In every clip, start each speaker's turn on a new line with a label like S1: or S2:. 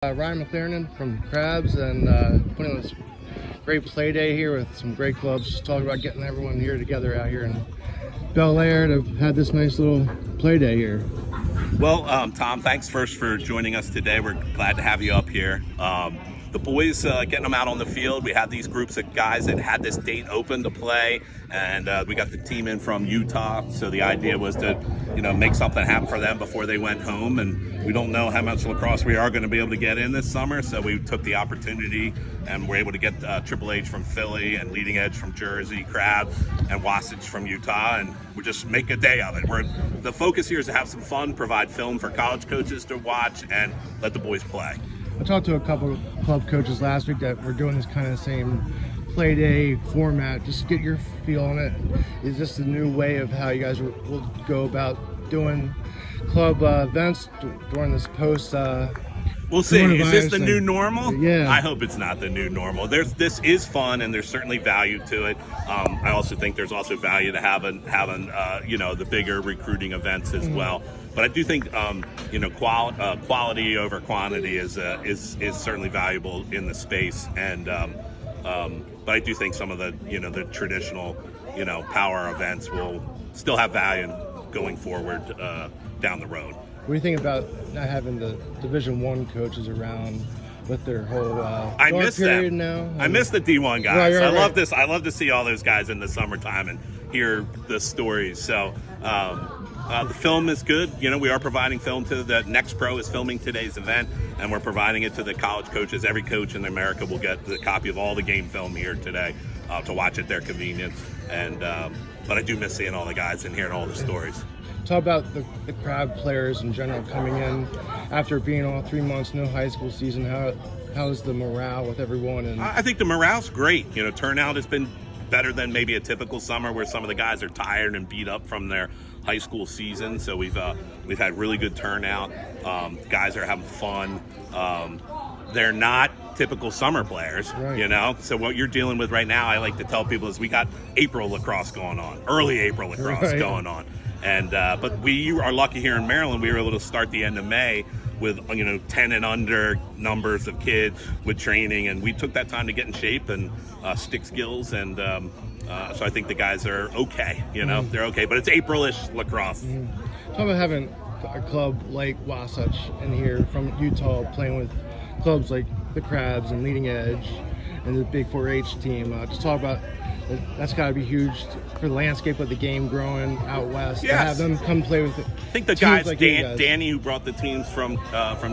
S1: Ryan McClernan from Crabs, and putting on this great play day here with some great clubs. Just talking about getting everyone here together out here in Bel Air to have this nice little play day here.
S2: Well, Tom, thanks first for joining us today. We're glad to have you up here. The boys, getting them out on the field. We had these groups of guys that had this date open to play, and we got the team in from Utah. So the idea was to, make something happen for them before they went home. And we don't know how much lacrosse we are going to be able to get in this summer, so we took the opportunity and were able to get Triple H from Philly and Leading Edge from Jersey, Crabs, and Wasatch from Utah, and we just make a day of it. The focus here is to have some fun, provide film for college coaches to watch, and let the boys play.
S1: I talked to a couple of club coaches last week that were doing this kind of same play day format. Just get your feel on it. Is this the new way of how you guys will go about doing club events during this post
S2: we'll see. Is this the new normal?
S1: Yeah.
S2: I hope it's not the new normal. This is fun, and there's certainly value to it. I also think there's also value to having the bigger recruiting events as well. But I do think quality over quantity is certainly valuable in the space, and but I do think some of the traditional power events will still have value going forward down the road.
S1: What do you think about not having the Division I coaches around with their whole
S2: I miss
S1: period
S2: them
S1: now?
S2: I miss the D1 guys.
S1: Right.
S2: I love this. I love to see all those guys in the summertime and hear the stories. So the film is good. We are providing film to the Next Pro is filming today's event, and we're providing it to the college coaches. Every coach in America will get the copy of all the game film here today to watch at their convenience. And but I do miss seeing all the guys and hearing all the stories.
S1: Talk about the Crab players in general coming in after being all 3 months, no high school season. How's the morale with everyone? And
S2: I think the morale's great. Turnout has been better than maybe a typical summer where some of the guys are tired and beat up from their high school season. So we've had really good turnout. Guys are having fun. They're not typical summer players,
S1: right.
S2: So what you're dealing with right now, I like to tell people, is we got April lacrosse going on, early April lacrosse going on. And but we are lucky here in Maryland. We were able to start the end of May with 10 and under numbers of kids with training, and we took that time to get in shape and stick skills, and so I think the guys are okay. They're okay, but it's April-ish lacrosse.
S1: Talk about having a club like Wasatch in here from Utah playing with clubs like the Crabs and Leading Edge and the big 4-H team. Just talk about that's got to be huge for the landscape of the game growing out west.
S2: Yes.
S1: To have them come play with it.
S2: I think the guys, like Danny, who brought the teams from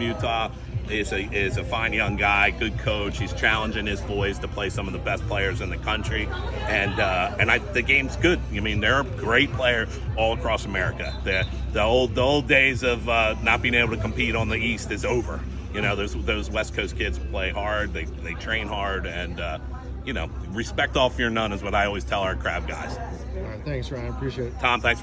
S2: Utah, is a fine young guy, good coach. He's challenging his boys to play some of the best players in the country, and the game's good. There are great players all across America. The old days of not being able to compete on the East is over. Those West Coast kids play hard. They train hard, and respect all fear none is what I always tell our Crab guys.
S1: All right, thanks, Ryan. Appreciate it.
S2: Tom, thanks.